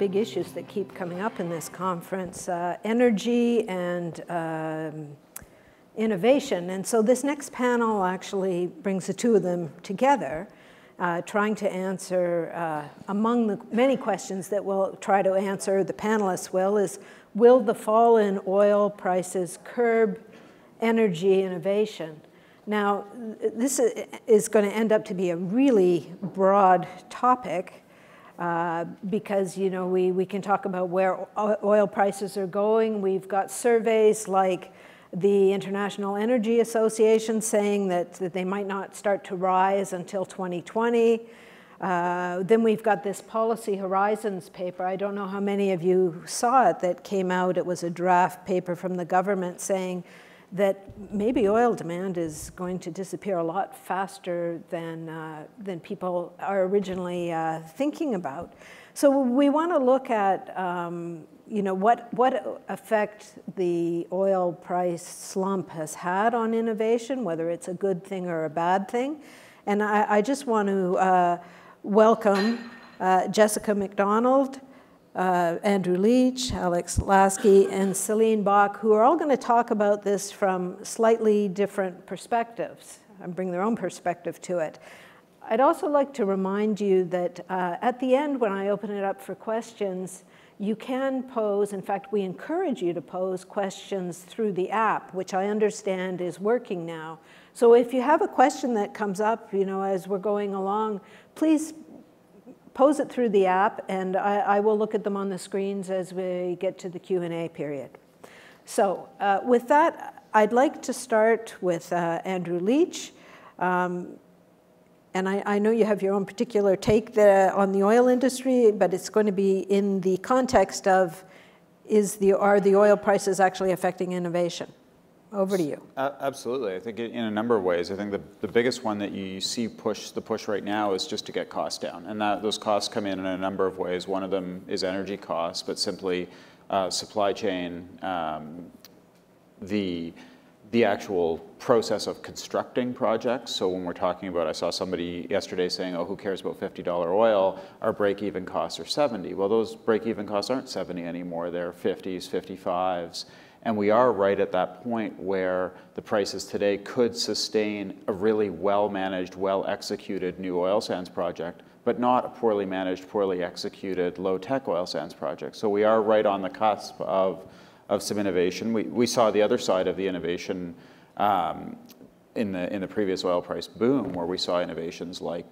big issues that keep coming up in this conference, energy and innovation. And so this next panel actually brings the two of them together, trying to answer, among the many questions that we'll try to answer, the panelists will the fall in oil prices curb energy innovation? Now, this is going to end up to be a really broad topic because, you know, we can talk about where oil prices are going. We've got surveys like the International Energy Association saying that they might not start to rise until 2020. Then we've got this Policy Horizons paper. I don't know how many of you saw it that came out. It was a draft paper from the government saying that maybe oil demand is going to disappear a lot faster than people are originally thinking about. So we want to look at you know, what effect the oil price slump has had on innovation, whether it's a good thing or a bad thing. And I just want to welcome Jessica McDonald, Andrew Leach, Alex Lasky, and Celine Bach, who are all going to talk about this from slightly different perspectives and bring their own perspective to it. I'd also like to remind you that at the end, when I open it up for questions, you can pose, in fact, we encourage you to pose questions through the app, which I understand is working now. So if you have a question that comes up, you know, as we're going along, please pose it through the app, and I will look at them on the screens as we get to the Q&A period. So with that, I'd like to start with Andrew Leach. And I know you have your own particular take on the oil industry, but it's going to be in the context of are the oil prices actually affecting innovation? Over to you. Absolutely. I think in a number of ways. I think the biggest one that you see the push right now is just to get costs down. And those costs come in a number of ways. One of them is energy costs, but simply supply chain, the actual process of constructing projects. So when we're talking about, I saw somebody yesterday saying, oh, who cares about $50 oil? Our break-even costs are 70. Well, those break-even costs aren't 70 anymore. They're 50s, 55s. And we are right at that point where the prices today could sustain a really well-managed, well-executed new oil sands project, but not a poorly managed, poorly executed, low-tech oil sands project. So we are right on the cusp of some innovation. We saw the other side of the innovation in the previous oil price boom, where we saw innovations like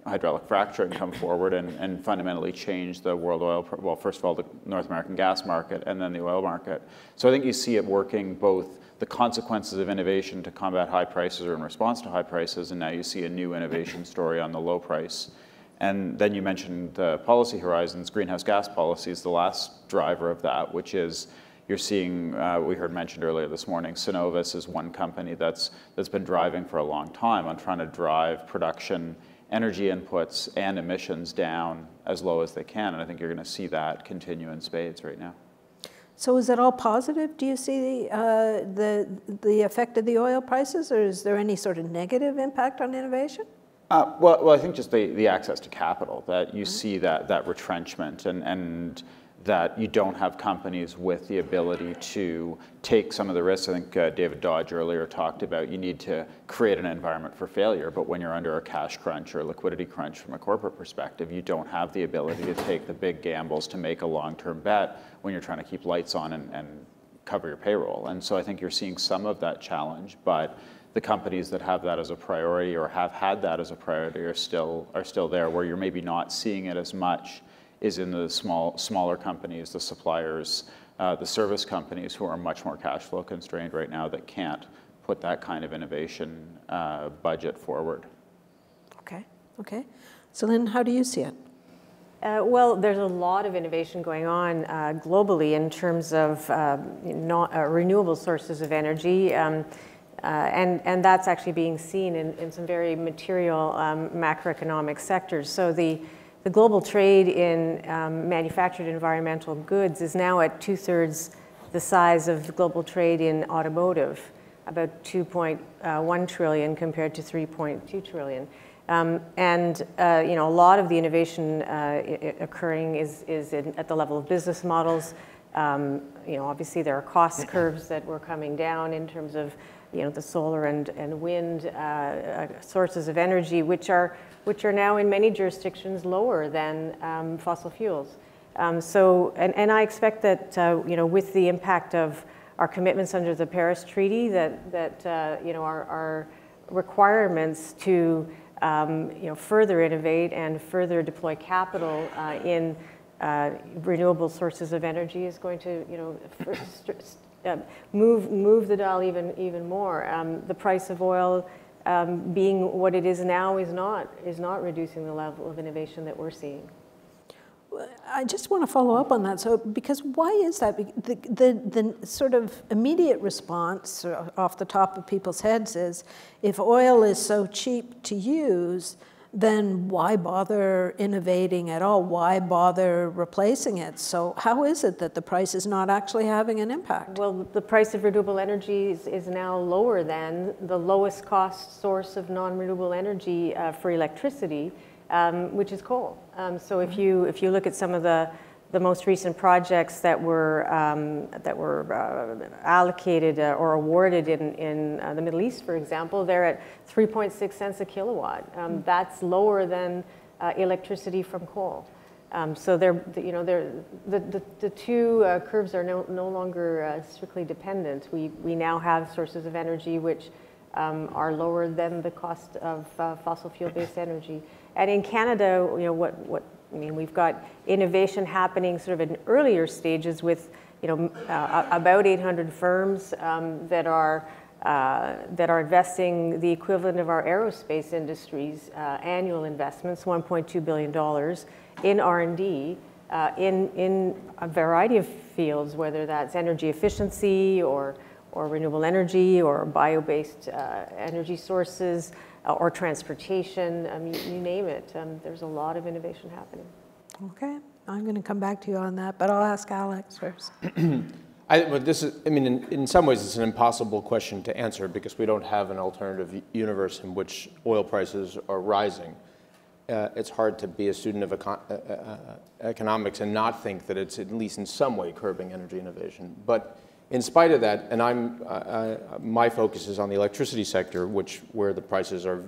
hydraulic fracturing come forward and fundamentally change the world oil, well, first of all, the North American gas market and then the oil market. So I think you see it working both the consequences of innovation to combat high prices or in response to high prices, and now you see a new innovation story on the low price. And then you mentioned the policy horizons. Greenhouse gas policy is the last driver of that, which is you're seeing, we heard mentioned earlier this morning, Cenovus is one company that's been driving for a long time on trying to drive production, energy inputs, and emissions down as low as they can. And I think you're going to see that continue in spades right now. So is it all positive? Do you see the effect of the oil prices, or is there any sort of negative impact on innovation? Well, I think just the access to capital, that you see that retrenchment and that you don't have companies with the ability to take some of the risks. I think David Dodge earlier talked about you need to create an environment for failure, but when you're under a cash crunch or a liquidity crunch from a corporate perspective, you don't have the ability to take the big gambles to make a long-term bet when you're trying to keep lights on and cover your payroll. And so I think you're seeing some of that challenge, but the companies that have that as a priority or have had that as a priority are still there. Where you're maybe not seeing it as much is in the smaller companies, the suppliers, the service companies who are much more cash flow constrained right now that can't put that kind of innovation budget forward. Okay. So then how do you see it? Well, there's a lot of innovation going on globally in terms of renewable sources of energy. And that's actually being seen in some very material macroeconomic sectors. So the global trade in manufactured environmental goods is now at 2/3 the size of the global trade in automotive, about 2.1 trillion compared to 3.2 trillion. A lot of the innovation occurring is at the level of business models. Obviously there are cost curves that were coming down in terms of the solar and wind sources of energy, which are now in many jurisdictions lower than fossil fuels. And I expect that with the impact of our commitments under the Paris Treaty, that our requirements to further innovate and further deploy capital in renewable sources of energy is going to move the dial even more. The price of oil being what it is now is not reducing the level of innovation that we're seeing. I just want to follow up on that. So, because why is that? The sort of immediate response off the top of people's heads is, if oil is so cheap to use, then why bother innovating at all? Why bother replacing it? So how is it that the price is not actually having an impact? Well, the price of renewable energy is now lower than the lowest cost source of non-renewable energy for electricity, which is coal. So if you look at some of the most recent projects that were allocated or awarded in the Middle East, for example, they're at 3.6 cents a kilowatt. That's lower than electricity from coal. So the two curves are no longer strictly dependent. We now have sources of energy which are lower than the cost of fossil fuel-based energy. And in Canada, we've got innovation happening sort of in earlier stages with, about 800 firms that are investing the equivalent of our aerospace industry's annual investments, $1.2 billion in R&D in a variety of fields, whether that's energy efficiency or renewable energy or bio-based energy sources, or transportation, you name it. There's a lot of innovation happening. Okay, I'm going to come back to you on that, but I'll ask Alex first. In some ways it's an impossible question to answer because we don't have an alternative universe in which oil prices are rising. It's hard to be a student of economics and not think that it's at least in some way curbing energy innovation. But in spite of that, and my focus is on the electricity sector, where the prices are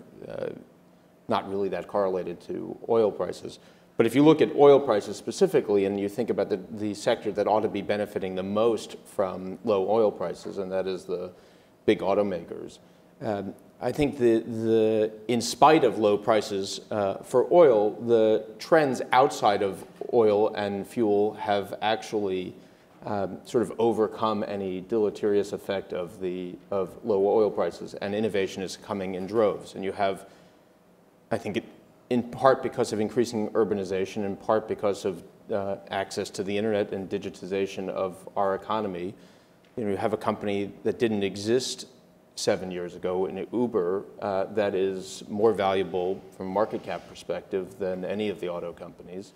not really that correlated to oil prices. But if you look at oil prices specifically, and you think about the sector that ought to be benefiting the most from low oil prices, and that is the big automakers, I think in spite of low prices for oil, the trends outside of oil and fuel have actually sort of overcome any deleterious effect of low oil prices, and innovation is coming in droves. And you have, I think, in part because of increasing urbanization, in part because of access to the internet and digitization of our economy. You have a company that didn't exist 7 years ago in Uber that is more valuable from a market cap perspective than any of the auto companies.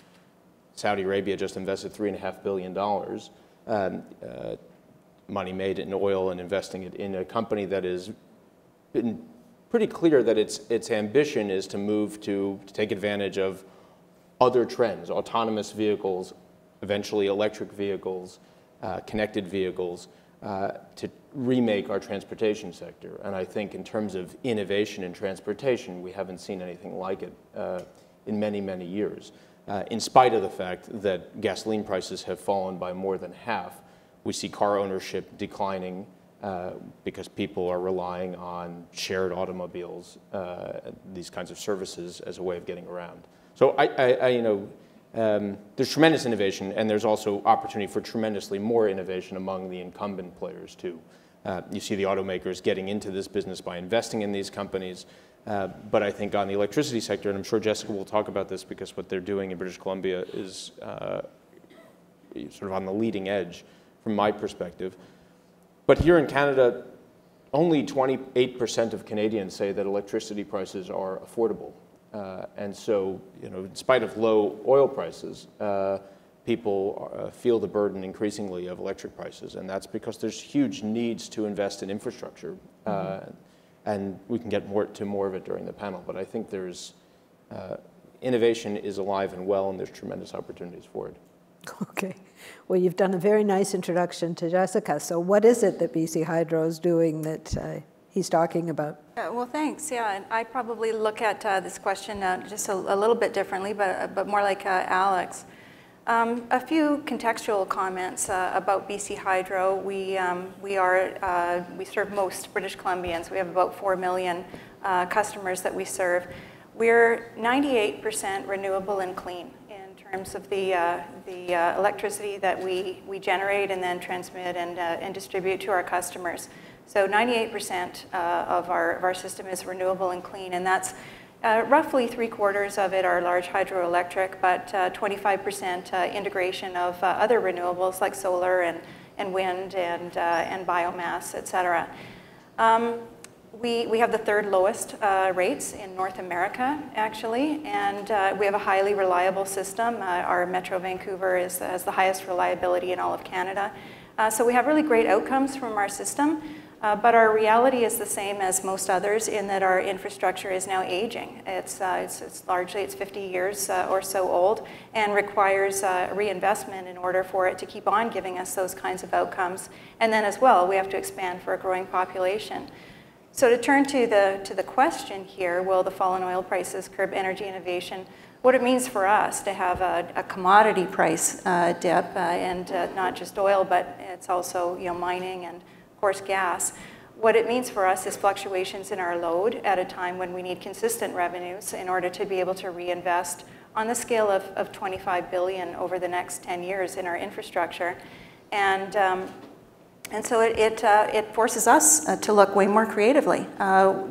Saudi Arabia just invested $3.5 billion. Money made in oil and investing it in a company that has been pretty clear that its ambition is to take advantage of other trends, autonomous vehicles, eventually electric vehicles, connected vehicles, to remake our transportation sector. And I think in terms of innovation in transportation, we haven't seen anything like it in many, many years. In spite of the fact that gasoline prices have fallen by more than half, we see car ownership declining because people are relying on shared automobiles, these kinds of services as a way of getting around. So there's tremendous innovation, and there's also opportunity for tremendously more innovation among the incumbent players too. You see the automakers getting into this business by investing in these companies. But I think on the electricity sector, and I'm sure Jessica will talk about this because what they're doing in British Columbia is sort of on the leading edge from my perspective. But here in Canada, only 28% of Canadians say that electricity prices are affordable. And so, in spite of low oil prices, people feel the burden increasingly of electric prices. And that's because there's huge needs to invest in infrastructure. And we can get more of it during the panel. But I think there's innovation is alive and well, and there's tremendous opportunities for it. Okay. Well, you've done a very nice introduction to Jessica. So what is it that BC Hydro is doing that he's talking about? Well, thanks. Yeah, and I probably look at this question just a little bit differently, but more like Alex. A few contextual comments about BC Hydro. We serve most British Columbians. We have about 4 million customers that we serve. We're 98% renewable and clean in terms of the electricity that we generate and then transmit and distribute to our customers. So 98% of our system is renewable and clean, and that's roughly 3/4 of it are large hydroelectric, but 25% integration of other renewables like solar and wind and biomass, et cetera. We have the 3rd lowest rates in North America, actually, and we have a highly reliable system. Our Metro Vancouver has the highest reliability in all of Canada. So we have really great outcomes from our system. But our reality is the same as most others in that our infrastructure is now aging. It's largely 50 years or so old and requires reinvestment in order for it to keep on giving us those kinds of outcomes. And then as well, we have to expand for a growing population. So to turn to the question here, will the fall in oil prices curb energy innovation? What it means for us to have a commodity price dip and not just oil, but it's also mining and of course gas. What it means for us is fluctuations in our load at a time when we need consistent revenues in order to be able to reinvest on the scale of 25 billion over the next 10 years in our infrastructure. And so it forces us to look way more creatively.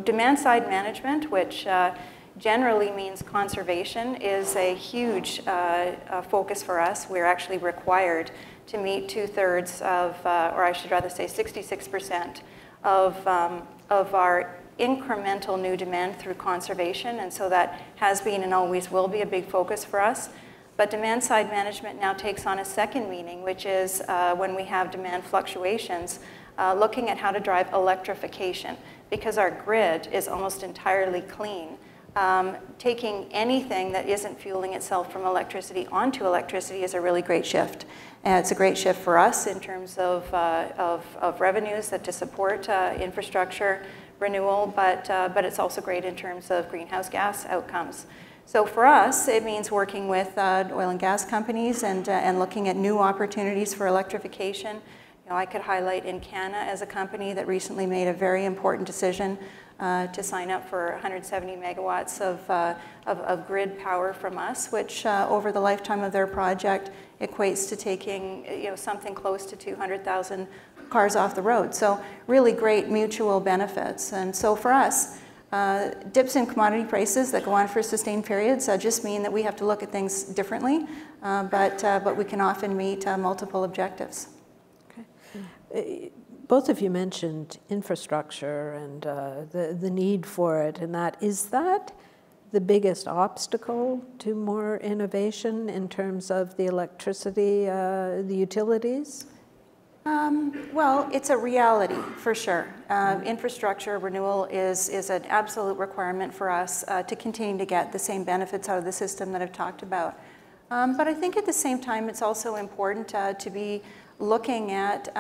Demand side management, which generally means conservation, is a huge focus for us. We're actually required to meet 2/3 of, or I should rather say 66% of our incremental new demand through conservation, and so that has been and always will be a big focus for us. But demand side management now takes on a second meaning, which is when we have demand fluctuations, looking at how to drive electrification, because our grid is almost entirely clean. Taking anything that isn't fueling itself from electricity onto electricity is a really great shift. And it's a great shift for us in terms of revenues to support infrastructure renewal, but it's also great in terms of greenhouse gas outcomes. So for us, it means working with oil and gas companies and looking at new opportunities for electrification. I could highlight Encana as a company that recently made a very important decision to sign up for 170 megawatts of grid power from us, which over the lifetime of their project equates to taking something close to 200,000 cars off the road. So really great mutual benefits. And so for us, dips in commodity prices that go on for sustained periods just mean that we have to look at things differently, but we can often meet multiple objectives. Okay. Both of you mentioned infrastructure and the need for it, and is that the biggest obstacle to more innovation in terms of the electricity, the utilities? Well, it's a reality for sure. Infrastructure renewal is an absolute requirement for us to continue to get the same benefits out of the system that I've talked about. But I think at the same time, it's also important to be looking at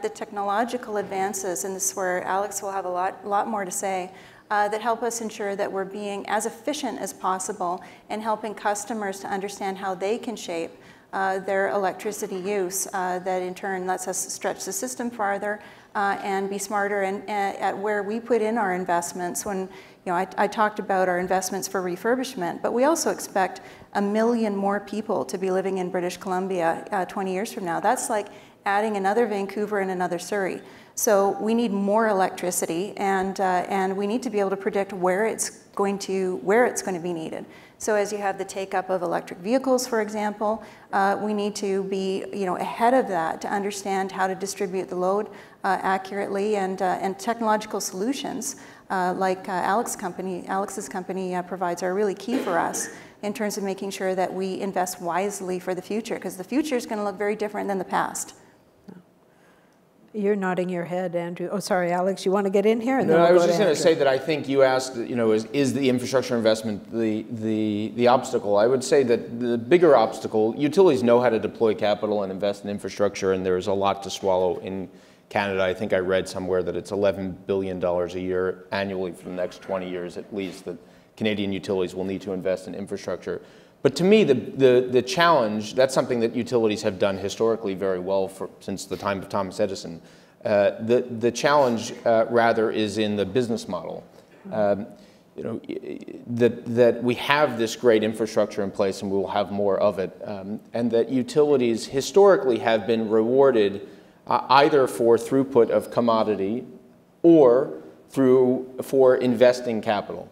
the technological advances, and this is where Alex will have a lot more to say, that help us ensure that we're being as efficient as possible and helping customers to understand how they can shape their electricity use that in turn lets us stretch the system farther and be smarter at where we put in our investments. When I talked about our investments for refurbishment, but we also expect 1 million more people to be living in British Columbia 20 years from now. That's like adding another Vancouver and another Surrey. So we need more electricity, and we need to be able to predict where it's going to be needed. So as you have the take-up of electric vehicles, for example, we need to be ahead of that to understand how to distribute the load accurately, and technological solutions like Alex's company provides are really key for us in terms of making sure that we invest wisely for the future, because the future is going to look very different than the past. You're nodding your head, Andrew. Oh, sorry, Alex, you want to get in here? And No, then we'll I was go just to going to Andrew. say that I think you asked, is the infrastructure investment the obstacle? I would say that the bigger obstacle, utilities know how to deploy capital and invest in infrastructure, and there's a lot to swallow in Canada. I think I read somewhere that it's $11 billion a year annually for the next 20 years at least that Canadian utilities will need to invest in infrastructure. But to me, the challenge, that's something that utilities have done historically very well since the time of Thomas Edison. The challenge, rather, is in the business model. That we have this great infrastructure in place and we will have more of it, and that utilities historically have been rewarded either for throughput of commodity or for investing capital.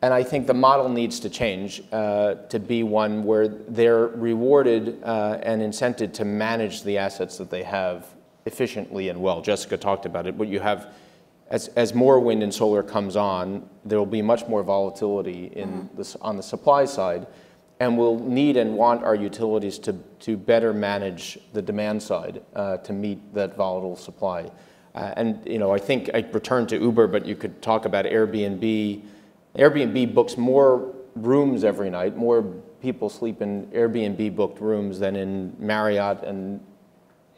And I think the model needs to change to be one where they're rewarded and incented to manage the assets that they have efficiently and well. Jessica talked about it. What you have, as more wind and solar comes on, there will be much more volatility on the supply side, and we'll need and want our utilities to better manage the demand side to meet that volatile supply. And I think I returned to Uber, but you could talk about Airbnb. Airbnb books more rooms every night. More people sleep in Airbnb booked rooms than in Marriott and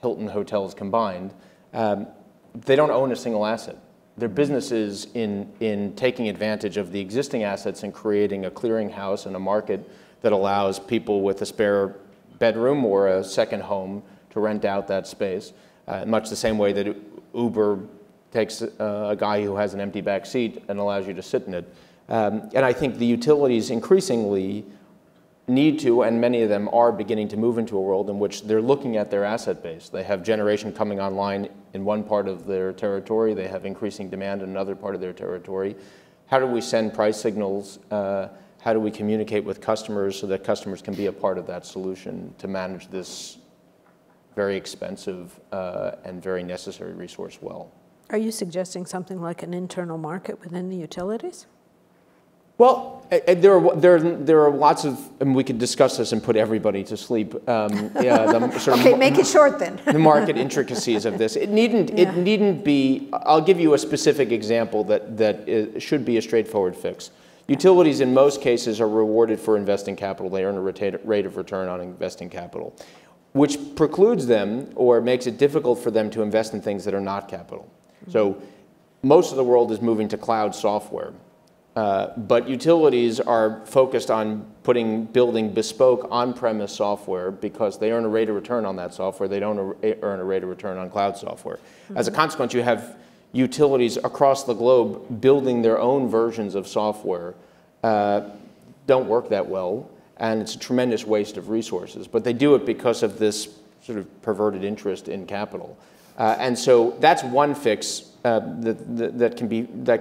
Hilton hotels combined. They don't own a single asset. Their business is in taking advantage of the existing assets and creating a clearinghouse and a market that allows people with a spare bedroom or a second home to rent out that space, much the same way that Uber takes a guy who has an empty back seat and allows you to sit in it. And I think the utilities increasingly need to, and many of them are beginning to move into a world in which they're looking at their asset base. They have generation coming online in one part of their territory. They have increasing demand in another part of their territory. How do we send price signals? How do we communicate with customers so that customers can be a part of that solution to manage this very expensive and very necessary resource well? Are you suggesting something like an internal market within the utilities? Well, there are lots of, and we could discuss this and put everybody to sleep. Okay, make it short then. The market intricacies of this. It needn't be. I'll give you a specific example that should be a straightforward fix. Utilities, in most cases, are rewarded for investing capital. They earn a rate of return on investing capital, which precludes them or makes it difficult for them to invest in things that are not capital. So, most of the world is moving to cloud software. But utilities are focused on building bespoke on-premise software because they earn a rate of return on that software. They don't earn a rate of return on cloud software. As a consequence, you have utilities across the globe building their own versions of software. Don't work that well, and it's a tremendous waste of resources. But they do it because of this sort of perverted interest in capital. And so that's one fix that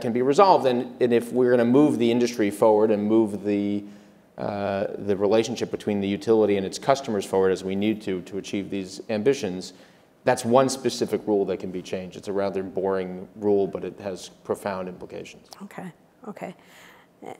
can be resolved. And if we're going to move the industry forward and move the relationship between the utility and its customers forward as we need to achieve these ambitions, that's one specific rule that can be changed. It's a rather boring rule, but it has profound implications. Okay.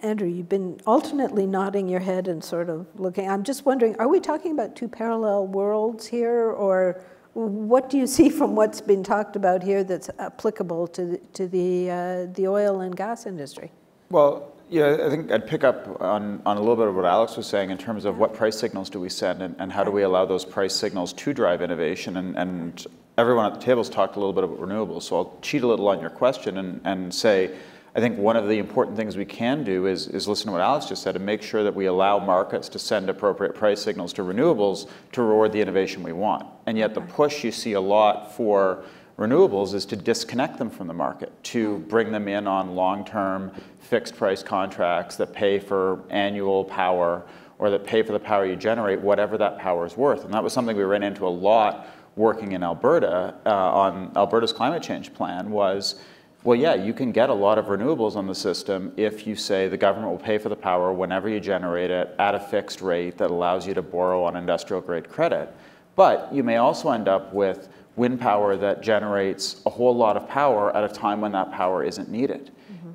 Andrew, you've been alternately nodding your head and sort of looking. I'm just wondering, are we talking about two parallel worlds here, or what do you see from what's been talked about here that's applicable to the oil and gas industry? Well, yeah, I think I'd pick up on a little bit of what Alex was saying in terms of what price signals do we send and how do we allow those price signals to drive innovation. And everyone at the table has talked a little bit about renewables, so I'll cheat a little on your question and say, I think one of the important things we can do is listen to what Alex just said and make sure that we allow markets to send appropriate price signals to renewables to reward the innovation we want. And yet the push you see a lot for renewables is to disconnect them from the market, to bring them in on long-term fixed price contracts that pay for annual power or that pay for the power you generate, whatever that power is worth. And that was something we ran into a lot working in Alberta on Alberta's climate change plan was, well, yeah, you can get a lot of renewables on the system if you say the government will pay for the power whenever you generate it at a fixed rate that allows you to borrow on industrial grade credit. But you may also end up with wind power that generates a whole lot of power at a time when that power isn't needed.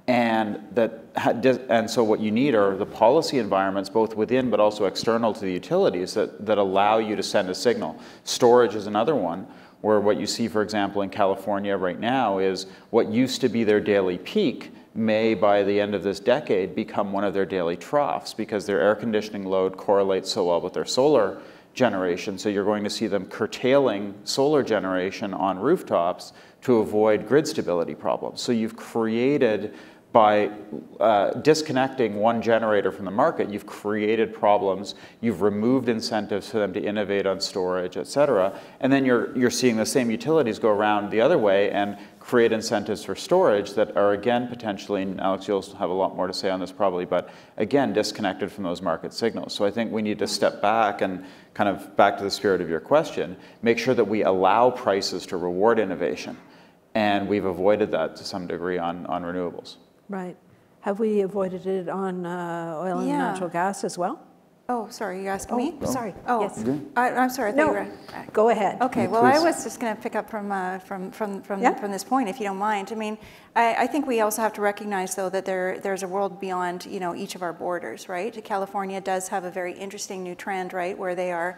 And so what you need are the policy environments, both within but also external to the utilities, that allow you to send a signal. Storage is another one. where what you see, for example, in California right now is what used to be their daily peak may, by the end of this decade, become one of their daily troughs because their air conditioning load correlates so well with their solar generation. So you're going to see them curtailing solar generation on rooftops to avoid grid stability problems. So you've created, by disconnecting one generator from the market, you've created problems, you've removed incentives for them to innovate on storage, et cetera, and then you're seeing the same utilities go around the other way and create incentives for storage that are, again, potentially, and Alex, you'll have a lot more to say on this probably, but again, disconnected from those market signals. So I think we need to step back and kind of, back to the spirit of your question, make sure that we allow prices to reward innovation. And we've avoided that to some degree on renewables. Right. Have we avoided it on oil and natural gas as well? Oh, sorry, you asking me? Sorry. Oh, Yes. I'm sorry. I thought you were, Go ahead. Okay, well, I was just going to pick up from this point, if you don't mind. I mean, I think we also have to recognize, though, that there's a world beyond, each of our borders, right? California does have a very interesting new trend, right, where they are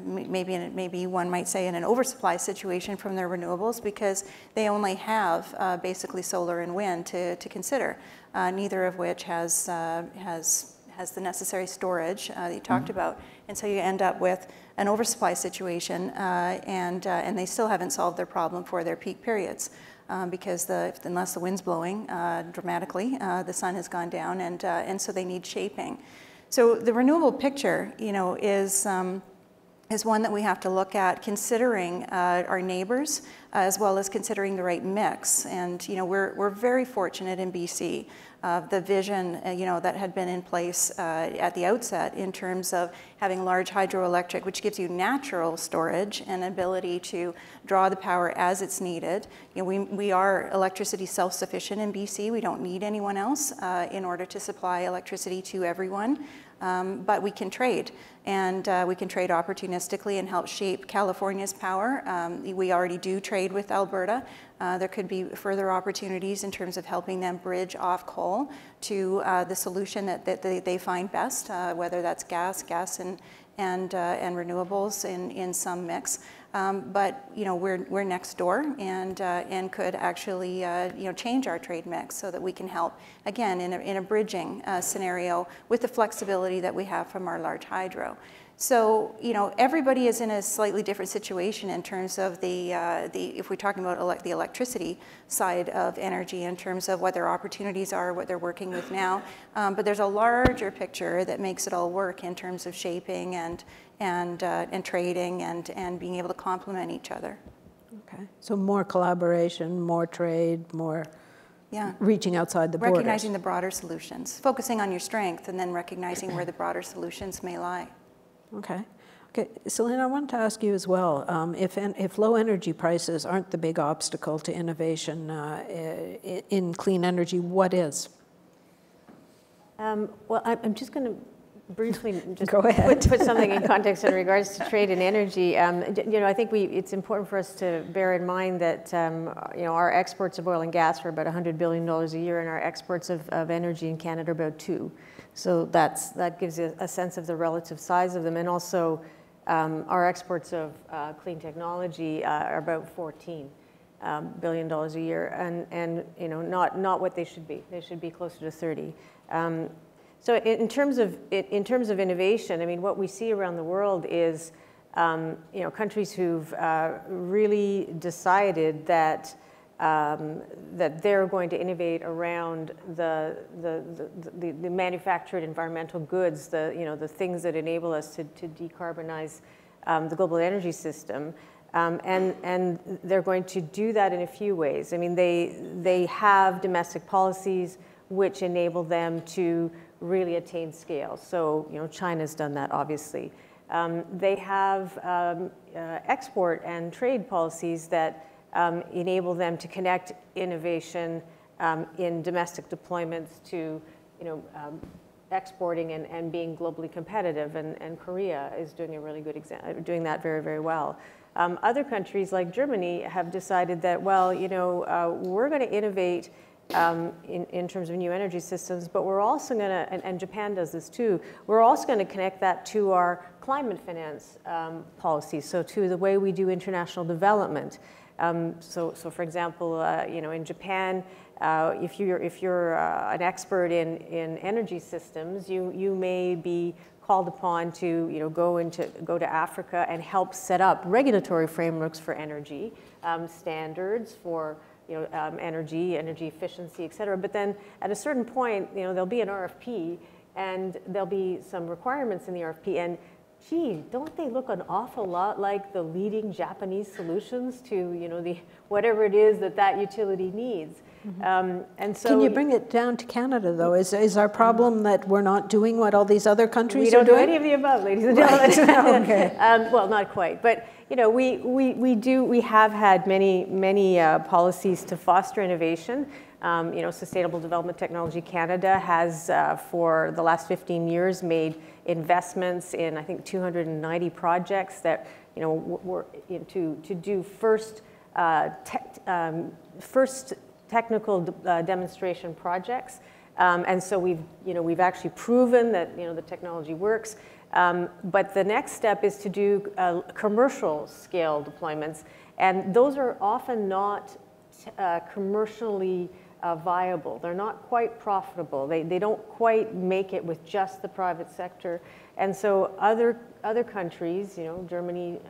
maybe one might say in an oversupply situation from their renewables because they only have basically solar and wind to consider, neither of which has the necessary storage that you talked about, and so you end up with an oversupply situation, and they still haven't solved their problem for their peak periods. Because unless the wind's blowing dramatically, the sun has gone down, and so they need shaping. So the renewable picture, is one that we have to look at, considering our neighbors as well as considering the right mix. And we're very fortunate in BC. The vision that had been in place at the outset in terms of having large hydroelectric, which gives you natural storage and ability to draw the power as it's needed. We are electricity self-sufficient in BC. We don't need anyone else in order to supply electricity to everyone. But we can trade, and we can trade opportunistically and help shape California's power. We already do trade with Alberta. There could be further opportunities in terms of helping them bridge off coal to the solution that they find best, whether that's gas and renewables in some mix. But we're next door and could actually change our trade mix so that we can help again in a bridging scenario with the flexibility that we have from our large hydro. So everybody is in a slightly different situation in terms of if we're talking about the electricity side of energy in terms of what their opportunities are, what they're working with now. But there's a larger picture that makes it all work in terms of shaping and trading and being able to complement each other. Okay. So more collaboration, more trade, more reaching outside the borders. Recognizing the broader solutions, focusing on your strength, and then recognizing where the broader solutions may lie. Okay. Okay, Celine, I wanted to ask you as well, if low energy prices aren't the big obstacle to innovation in clean energy, what is? Well, I'm just going to briefly just Go ahead. put something in context in regards to trade and energy. I think it's important for us to bear in mind that our exports of oil and gas are about $100 billion a year, and our exports of energy in Canada are about $2 billion. So that gives you a sense of the relative size of them, and also our exports of clean technology are about $14 billion a year, and not what they should be. They should be closer to 30. So in terms of innovation, I mean, what we see around the world is countries who've really decided that they're going to innovate around the manufactured environmental goods, the things that enable us to decarbonize the global energy system, and they're going to do that in a few ways. I mean, they have domestic policies which enable them to really attain scale. So China's done that, obviously. They have export and trade policies that enable them to connect innovation in domestic deployments to exporting and being globally competitive, and Korea is doing a really good doing that very, very well. Other countries like Germany have decided that, well, we're going to innovate in terms of new energy systems, but we're also going to, and Japan does this too, we're also going to connect that to our climate finance policy, so to the way we do international development. So for example, in Japan, if you're an expert in energy systems, you may be called upon to go to Africa and help set up regulatory frameworks for energy, standards for energy efficiency, et cetera. But then at a certain point, there'll be an RFP, and there'll be some requirements in the RFP, and gee, don't they look an awful lot like the leading Japanese solutions to the whatever it is that utility needs? And so, can you bring it down to Canada, though? Is our problem that we're not doing what all these other countries are doing? We don't do any of the above, ladies and gentlemen. Okay. Well, not quite, but we have had many policies to foster innovation. Sustainable Development Technology Canada has, for the last 15 years, made investments in, I think, 290 projects that were to do first technical demonstration projects, and so we've actually proven that the technology works. But the next step is to do commercial scale deployments, and those are often not commercially viable. They're not quite profitable. They don't quite make it with just the private sector, and so other countries, Germany,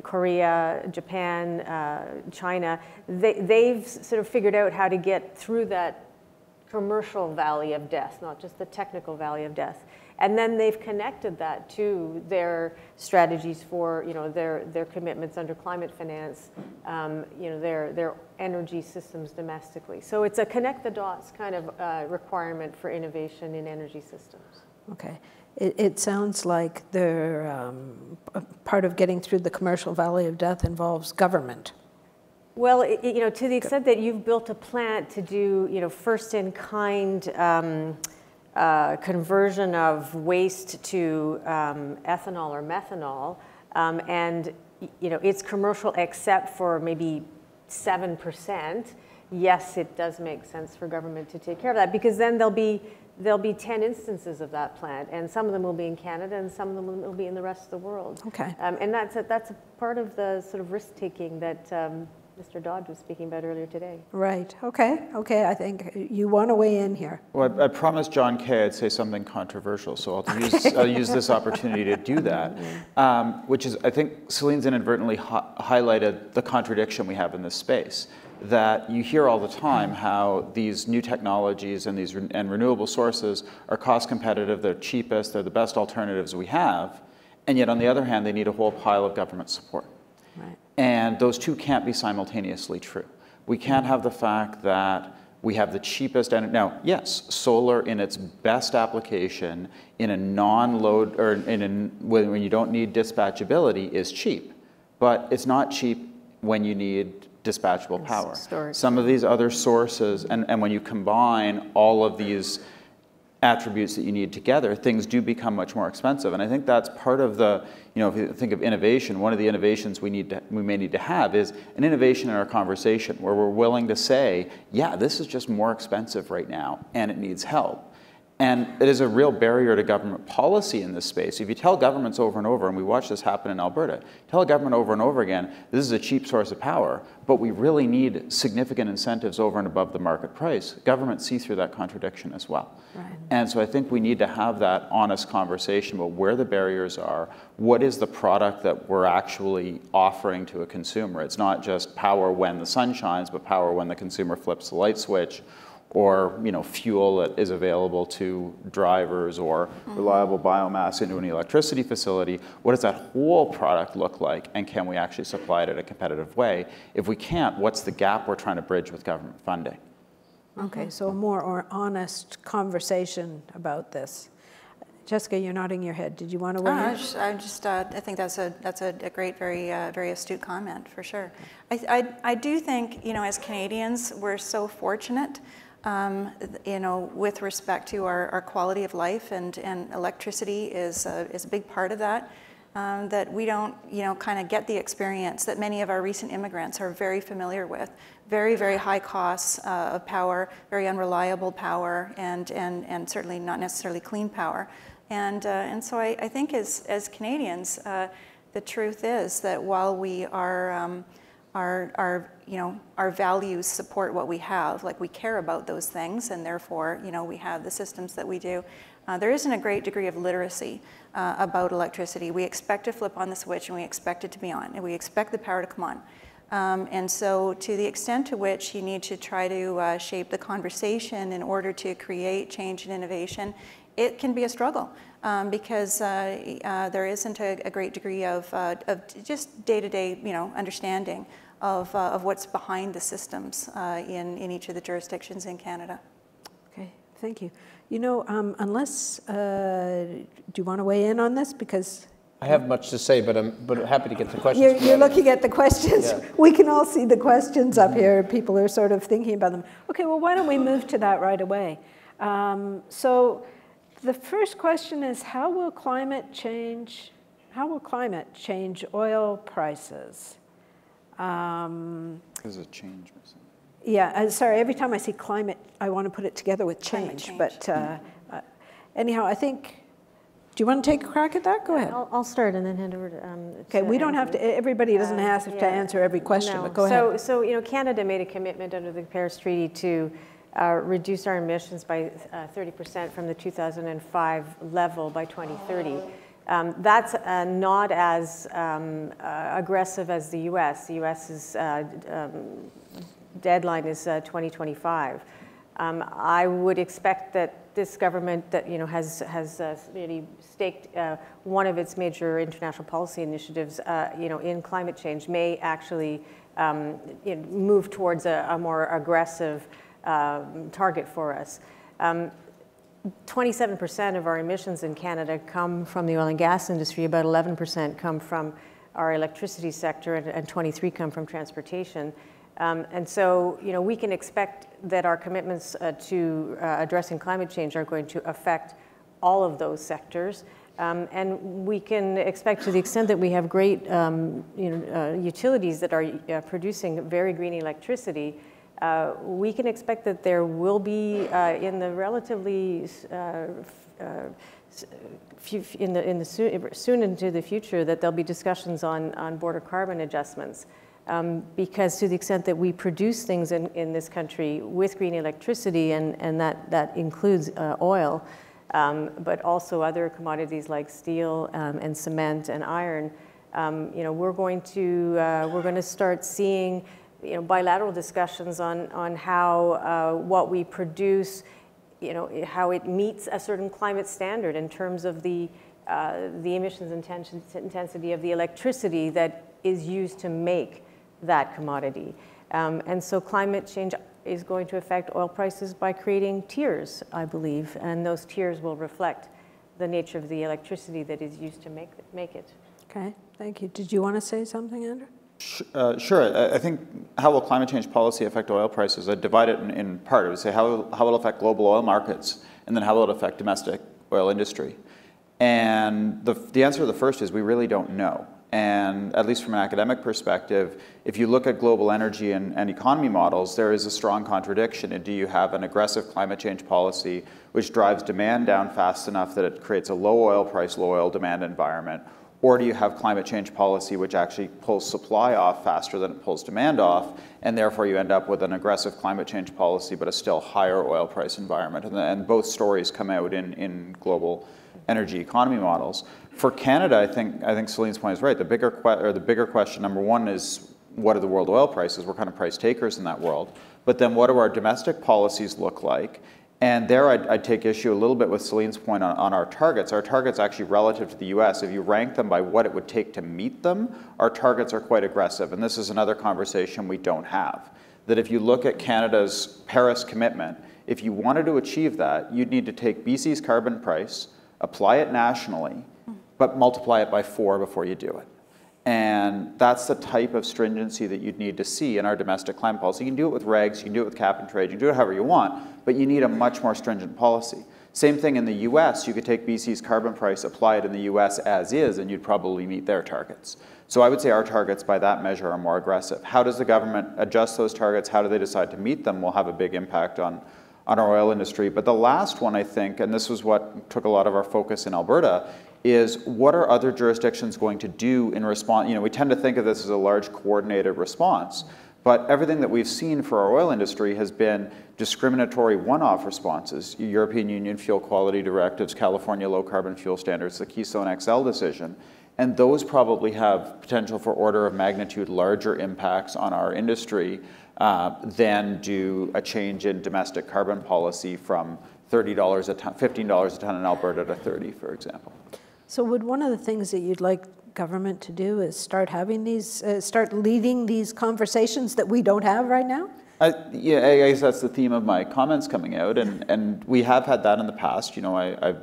Korea, Japan, China, they've sort of figured out how to get through that commercial valley of death, not just the technical valley of death. And then they've connected that to their strategies for, their commitments under climate finance, their energy systems domestically. So it's a connect the dots kind of requirement for innovation in energy systems. Okay. It sounds like part of getting through the commercial valley of death involves government. Well, to the extent that you've built a plant to do, first in kind conversion of waste to ethanol or methanol, and it's commercial except for maybe 7%. Yes, it does make sense for government to take care of that, because then there'll be 10 instances of that plant, and some of them will be in Canada, and some of them will be in the rest of the world. Okay. And that's a part of the sort of risk taking that Mr. Dodd was speaking about earlier today. Right. Okay. I think you want to weigh in here. Well, I promised John Kay I'd say something controversial, so I'll use this opportunity to do that, which is, I think Celine's inadvertently highlighted the contradiction we have in this space. That you hear all the time how these new technologies and renewable sources are cost competitive, they're cheapest, they're the best alternatives we have, and yet on the other hand, they need a whole pile of government support. Right. And those two can't be simultaneously true. We can't have the fact that we have the cheapest energy. Now, yes, solar in its best application in a non-load, or when you don't need dispatchability, is cheap, but it's not cheap when you need dispatchable power. Storage. Some of these other sources, and when you combine all of these attributes that you need together, things do become much more expensive. And I think that's part of the, if you think of innovation, one of the innovations we may need to have is an innovation in our conversation where we're willing to say, yeah, this is just more expensive right now and it needs help. And it is a real barrier to government policy in this space. If you tell governments over and over, and we watch this happen in Alberta, tell a government over and over again, this is a cheap source of power, but we really need significant incentives over and above the market price. Governments see through that contradiction as well. Right. And so I think we need to have that honest conversation about where the barriers are, what is the product that we're actually offering to a consumer. It's not just power when the sun shines, but power when the consumer flips the light switch, or fuel that is available to drivers, or reliable biomass into an electricity facility. What does that whole product look like, and can we actually supply it in a competitive way? If we can't, what's the gap we're trying to bridge with government funding? Okay, so a more honest conversation about this. Jessica, you're nodding your head. Did you want to weigh in? I think that's a great, very astute comment, for sure. I do think, as Canadians, we're so fortunate, with respect to our quality of life, and electricity is a big part of that. that we don't, kind of get the experience that many of our recent immigrants are very familiar with. Very, very high costs of power, very unreliable power, and certainly not necessarily clean power. And so I think as Canadians, the truth is that while we our values support what we have, like we care about those things, and therefore, we have the systems that we do. There isn't a great degree of literacy about electricity. We expect to flip on the switch and we expect it to be on, and we expect the power to come on. And so to the extent to which you need to try to shape the conversation in order to create change and innovation, it can be a struggle because there isn't a great degree of just day-to-day understanding of what's behind the systems in each of the jurisdictions in Canada. Okay, thank you. Unless, do you want to weigh in on this? Because I have much to say, but I'm happy to get the questions. You're looking at the questions. Yeah. We can all see the questions up here. People are sort of thinking about them. Okay, well, why don't we move to that right away? So the first question is, how will climate change oil prices? There's a change. Yeah, sorry, every time I see climate, I want to put it together with change. But anyhow, I think, do you want to take a crack at that? Go ahead. I'll start and then hand over to okay, we don't have to, everybody doesn't have to answer every question, no. But go ahead. So, Canada made a commitment under the Paris Treaty to reduce our emissions by 30% from the 2005 level by 2030. That's not as aggressive as the U.S. The U.S.'s deadline is 2025. I would expect that this government that has really staked one of its major international policy initiatives in climate change may actually move towards a more aggressive target for us. 27% of our emissions in Canada come from the oil and gas industry, about 11% come from our electricity sector, and 23% come from transportation. And so, we can expect that our commitments to addressing climate change are going to affect all of those sectors. And we can expect, to the extent that we have great utilities that are producing very green electricity, we can expect that there will be in the relatively soon into the future that there'll be discussions on border carbon adjustments. Because to the extent that we produce things in this country with green electricity, and that includes oil, but also other commodities like steel and cement and iron, we're going to start seeing bilateral discussions on how what we produce, how it meets a certain climate standard in terms of the emissions intensity of the electricity that is used to make that commodity. And so climate change is going to affect oil prices by creating tiers, I believe, and those tiers will reflect the nature of the electricity that is used to make it. Okay, thank you. Did you want to say something, Andrew? Sure. I think how will climate change policy affect oil prices? I'd divide it in part. I would say how will it affect global oil markets, and then how will it affect domestic oil industry? And the answer to the first is we really don't know. And at least from an academic perspective, if you look at global energy and economy models, there is a strong contradiction. And do you have an aggressive climate change policy which drives demand down fast enough that it creates a low oil price, low oil demand environment? Or do you have climate change policy which actually pulls supply off faster than it pulls demand off, and therefore you end up with an aggressive climate change policy but a still higher oil price environment? And both stories come out in global energy economy models. For Canada, I think Celine's point is right. The bigger question, number one, is what are the world oil prices? We're kind of price takers in that world. But then what do our domestic policies look like? And there I'd take issue a little bit with Celine's point on our targets. Our targets actually relative to the US, if you rank them by what it would take to meet them, our targets are quite aggressive. And this is another conversation we don't have. That if you look at Canada's Paris commitment, if you wanted to achieve that, you'd need to take BC's carbon price, apply it nationally, but multiply it by 4 before you do it. And that's the type of stringency that you'd need to see in our domestic climate policy. You can do it with regs, you can do it with cap and trade, you can do it however you want, but you need a much more stringent policy. Same thing in the US, you could take BC's carbon price, apply it in the US as is, and you'd probably meet their targets. So I would say our targets by that measure are more aggressive. How does the government adjust those targets? How do they decide to meet them will have a big impact on our oil industry. But the last one, I think, and this was what took a lot of our focus in Alberta, is what are other jurisdictions going to do in response? You know, we tend to think of this as a large coordinated response, but everything that we've seen for our oil industry has been discriminatory one-off responses. European Union fuel quality directives, California low carbon fuel standards, the Keystone XL decision, and those probably have potential for order of magnitude larger impacts on our industry than do a change in domestic carbon policy from $30 a ton, $15 a ton in Alberta to 30, for example. So would one of the things that you'd like government to do is start having these, start leading these conversations that we don't have right now? Yeah, I guess that's the theme of my comments coming out, and we have had that in the past. You know, I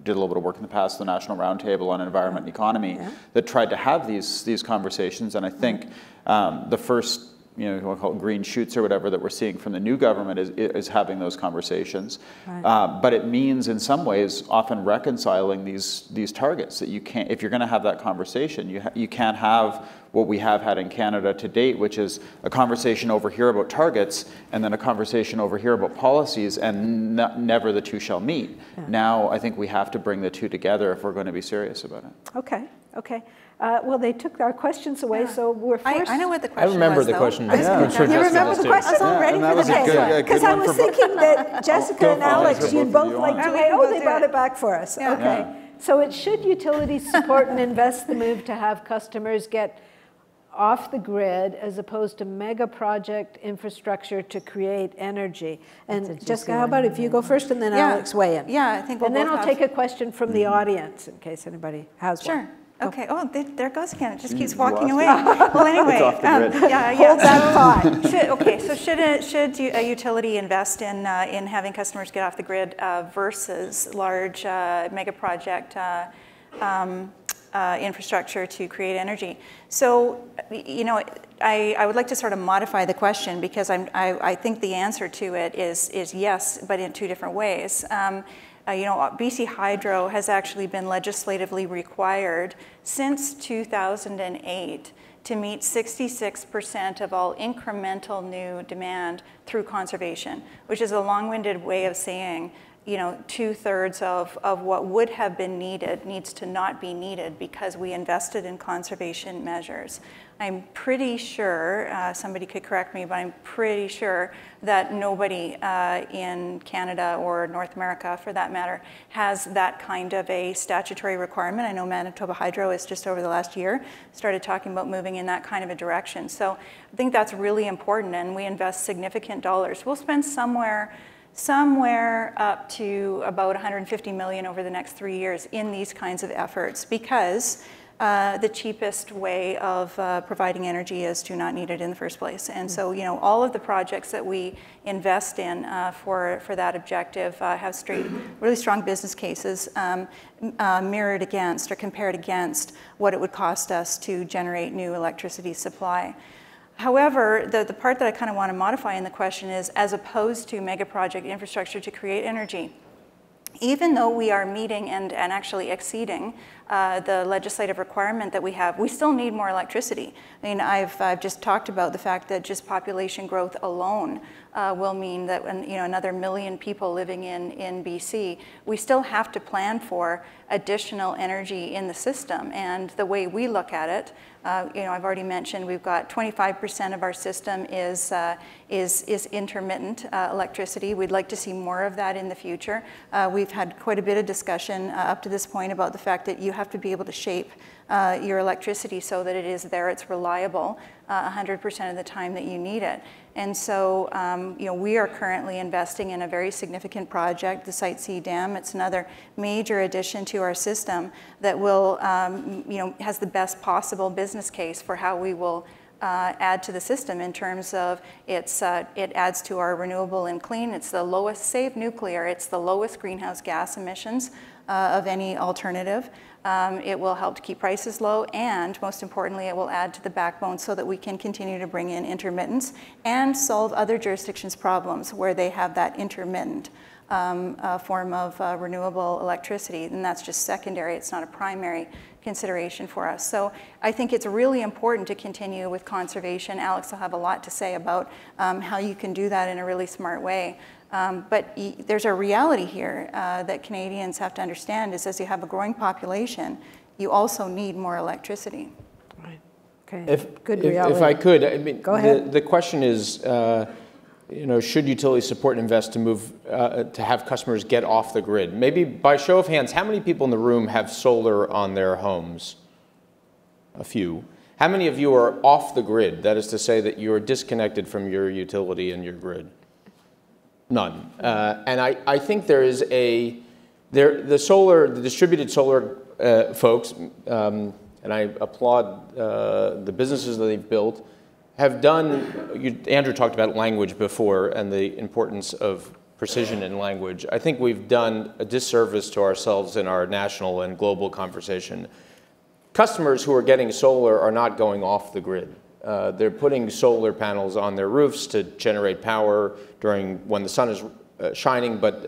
did a little bit of work in the past, the National Roundtable on Environment and Economy, that tried to have these conversations, and I think the first, you know, we'll call it green shoots or whatever that we're seeing from the new government is having those conversations. Right. But it means in some ways often reconciling these targets that you can't, if you're going to have that conversation, you can't have what we have had in Canada to date, which is a conversation over here about targets and then a conversation over here about policies, and never the two shall meet. Yeah. Now I think we have to bring the two together if we're going to be serious about it. Okay, okay. Well, they took our questions away, so we're forced. I know what the question was. I remember the question. I'm sure you remember the question? I was all ready for the question. Because I was thinking that Jessica and Alex, you'd both like to wait. Oh, they brought it back for us. Yeah. Okay. Yeah. So it should utilities support and invest the move to have customers get off the grid as opposed to mega project infrastructure to create energy? And Jessica, how about if you go first and then Alex weigh in? Yeah, I think we'll and then I'll take a question from the audience in case anybody has one. Sure. Okay. Oh, there it goes again. It just keeps walking away. Well, anyway, hold that thought. So should a utility invest in having customers get off the grid versus large mega project infrastructure to create energy? So, you know, I would like to sort of modify the question, because I think the answer to it is yes, but in two different ways. You know, BC Hydro has actually been legislatively required since 2008 to meet 66% of all incremental new demand through conservation, which is a long-winded way of saying, you know, 2/3 of what would have been needed needs to not be needed because we invested in conservation measures. I'm pretty sure, somebody could correct me, but I'm pretty sure that nobody in Canada or North America, for that matter, has that kind of a statutory requirement. I know Manitoba Hydro has just over the last year started talking about moving in that kind of a direction. So I think that's really important, and we invest significant dollars. We'll spend somewhere up to about $150 million over the next 3 years in these kinds of efforts, because the cheapest way of providing energy is to not need it in the first place. And so, you know, all of the projects that we invest in for that objective have really strong business cases mirrored against or compared against what it would cost us to generate new electricity supply. However, the part that I kind of want to modify in the question is, as opposed to mega project infrastructure to create energy, even though we are meeting and actually exceeding the legislative requirement that we have, we still need more electricity. I mean, I've just talked about the fact that just population growth alone will mean that, you know, another 1 million people living in BC, we still have to plan for additional energy in the system. And the way we look at it, you know, I've already mentioned we've got 25% of our system is intermittent electricity. We'd like to see more of that in the future. We've had quite a bit of discussion up to this point about the fact that you have to be able to shape your electricity so that it is there, it's reliable 100% of the time that you need it. And so, you know, we are currently investing in a very significant project, the Site C Dam. It's another major addition to our system that will, you know, has the best possible business case for how we will add to the system in terms of it adds to our renewable and clean. It's the lowest, save nuclear, it's the lowest greenhouse gas emissions of any alternative. It will help to keep prices low, and most importantly, it will add to the backbone so that we can continue to bring in intermittence and solve other jurisdictions' problems where they have that intermittent form of renewable electricity, and that's just secondary. It's not a primary consideration for us. So I think it's really important to continue with conservation. Alex will have a lot to say about how you can do that in a really smart way. But there's a reality here that Canadians have to understand is as you have a growing population, you also need more electricity. Right. Okay. Good reality. If I could, I mean, go ahead. The question is, should utilities support and invest to move to have customers get off the grid? Maybe by show of hands, how many people in the room have solar on their homes? A few. How many of you are off the grid? That is to say that you are disconnected from your utility and your grid. None. And I think there is the distributed solar folks, and I applaud the businesses that they've built, have done, Andrew talked about language before and the importance of precision in language. I think we've done a disservice to ourselves in our national and global conversation. Customers who are getting solar are not going off the grid. They're putting solar panels on their roofs to generate power when the sun is shining, but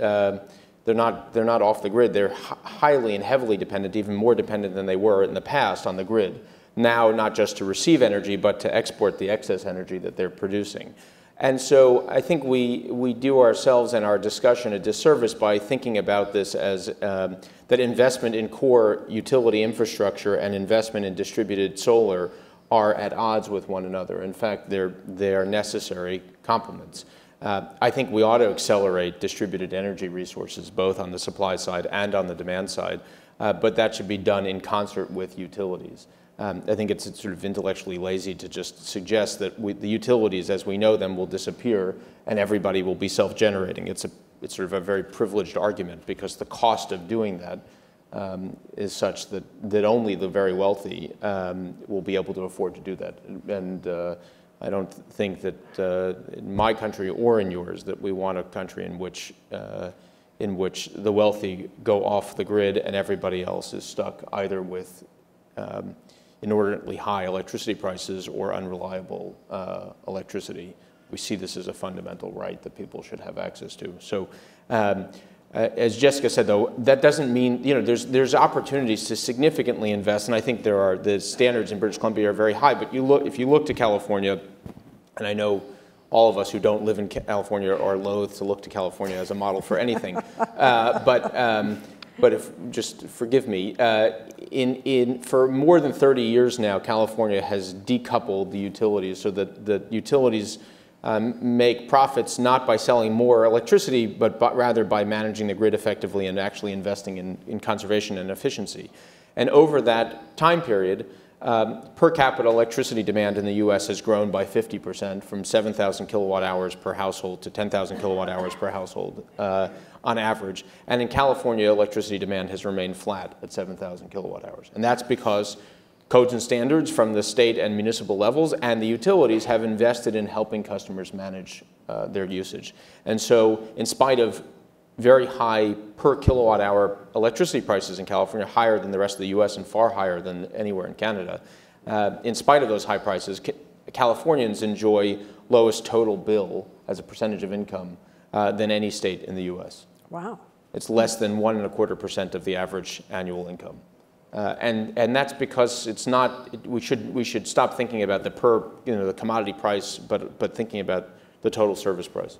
they're not off the grid. They're highly and heavily dependent, even more dependent than they were in the past on the grid. Now, not just to receive energy, but to export the excess energy that they're producing. And so I think we do ourselves and our discussion a disservice by thinking about this as that investment in core utility infrastructure and investment in distributed solar are at odds with one another. In fact, they are necessary complements. I think we ought to accelerate distributed energy resources, both on the supply side and on the demand side, but that should be done in concert with utilities. I think it's sort of intellectually lazy to just suggest that the utilities, as we know them, will disappear and everybody will be self-generating. It's sort of a very privileged argument because the cost of doing that is such that only the very wealthy will be able to afford to do that. And I don't think that in my country or in yours that we want a country in which the wealthy go off the grid and everybody else is stuck either with inordinately high electricity prices or unreliable electricity. We see this as a fundamental right that people should have access to. So as Jessica said, though, that doesn't mean, there's opportunities to significantly invest, and I think the standards in British Columbia are very high, but if you look to California, and I know all of us who don't live in California are loath to look to California as a model for anything, but just forgive me, for more than 30 years now, California has decoupled the utilities so that the utilities make profits not by selling more electricity, but rather by managing the grid effectively and actually investing in conservation and efficiency. And over that time period, per capita electricity demand in the US has grown by 50% from 7,000 kilowatt hours per household to 10,000 kilowatt hours per household on average. And in California, electricity demand has remained flat at 7,000 kilowatt hours. And that's because codes and standards from the state and municipal levels and the utilities have invested in helping customers manage their usage. And so in spite of very high per kilowatt hour electricity prices in California, higher than the rest of the US and far higher than anywhere in Canada, in spite of those high prices, Californians enjoy lowest total bill as a percentage of income than any state in the US. Wow. It's less than 1.25% of the average annual income. And that's because it's not, we should stop thinking about the commodity price, but thinking about the total service price.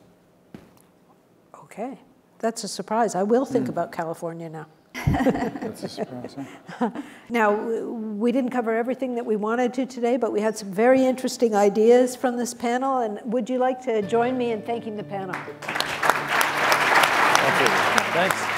Okay, that's a surprise. I will think about California now. That's a surprise, huh? Now, we didn't cover everything that we wanted to today, but we had some very interesting ideas from this panel. And would you like to join me in thanking the panel? Thank you. Thanks.